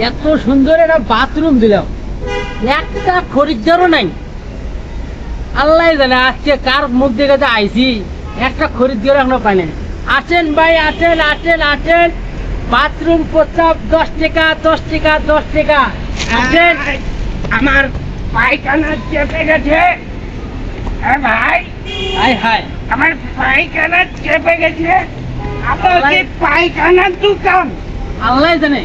এত সুন্দর একটা বাথরুম দিলাম, একটা খরিদ্দারও নাই। আল্লাহ জানে আজকে কার মুখ দেখে যে আইছি, একটা খরিদ্দার এখনো পাই নাই। আসেন ভাই, আসেন আসেন আসেন। বাথরুম প্রস্তাব 10 টাকা 10 টাকা 10 টাকা। আসেন। আমার পায়খানা চেপে গেছে। হ্যাঁ ভাই, হাই হাই, আমার পায়খানা চেপে গেছে। আপনার কি পায়খানার দোকান? আল্লাহ জানে।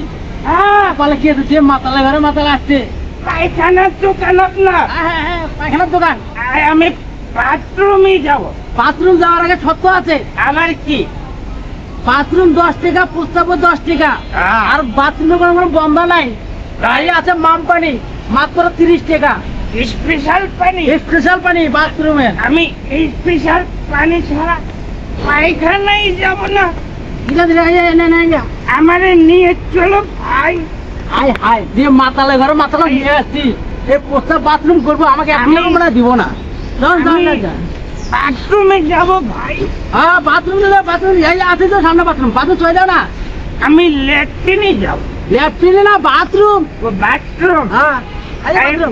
হ্যাঁ, বলে কি আছে, যে মাতালে ঘরে মাতালে আসছে। পায়খানার দোকান আপনার? হ্যাঁ হ্যাঁ, পায়খানার দোকান। আমি বাথরুমে যাব। বাথরুম যাওয়ার আগে শর্ত আছে। আমার কি? বাথরুম 10 টাকা, প্রস্তাবও 10 টাকা। আর বাথরুমে কোনো বন্ধ নাই। গাড়ি আছে মাম পানি, মাত্র 30 টাকা। স্পেশাল পানি? স্পেশাল পানি বাথরুমে। আমি স্পেশাল পানি ছাড়া পায়খানায় যাব না। আমারে নিয়ে চলো ভাই। হাই হাই, যে মাতালে ঘরে মাতালে নিয়ে আসছি, এই প্রস্তাব বাথরুম করবো, আমাকে মানে দিব না। বাথরুমে যাব ভাই। হ্যাঁ বাথরুম, বাথরুম আছে তো সামনে বাথরুম, বাথরুম চলে যাও না। আমি ল্যাট্রিনে যাব। ল্যাট্রিনে না, বাথরুম। বাথরুম? হ্যাঁ,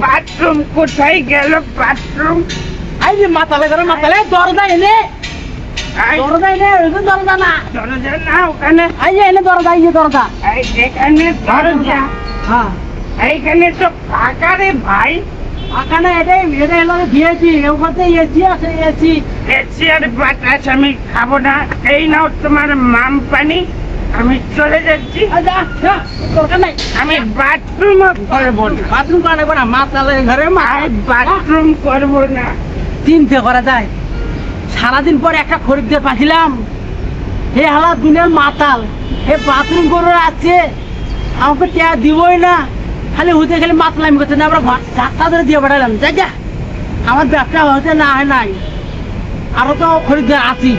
বাথরুম কোথায় গেল? বাথরুম এই যে মাতালে ঘরে মাতালে, দরজা এনে, দরজা এনে, ওইখানে দরজা না, দরজা না ওখানে। এই যে এনে দরজা, এই যে দরজা। এখানে দরজা? হ্যাঁ, এইখানে তো ফাঁকা রে ভাই। আখানে এটাই এটা এলো দিয়েছি, ওখানে এসি আছে, এসি। এসি আর বাতাস আমি খাবো না। এই নাও তোমার মাম পানি, আমি চলে যাচ্ছি। দরকার নাই, আমি বাথরুম করবো না। বাথরুম করা লাগবে না, মাতালে ঘরে বাথরুম করবো না। চিন্তা করা যায়, সারাদিন পরে একটা খরিদ্দার পাঠিলাম, হে হালা দিনের মাতাল, হে বাথরুম করে আছে, আমাকে টেয়া দিবই না, খালি হুতে খালি মাতলামি করছে না। আমরা ধাক্কা ধরে দিয়ে পাঠালাম, যাই যা, আমার ব্যবসা হতে না হয় নাই, আরো তো খরিদ্দার আছি।